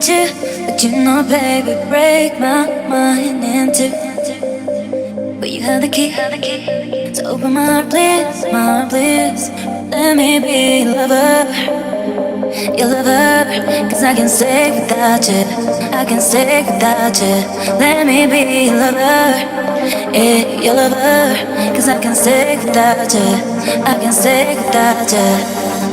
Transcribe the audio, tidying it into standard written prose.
But you know, baby, break my mind into. But you have the key, so open my heart, please, my heart, please. Let me be your lover. Cause I can't stay without you, I can't stay without you. Let me be your lover, yeah, your lover. Cause I can't stay without you, I can't stay without you.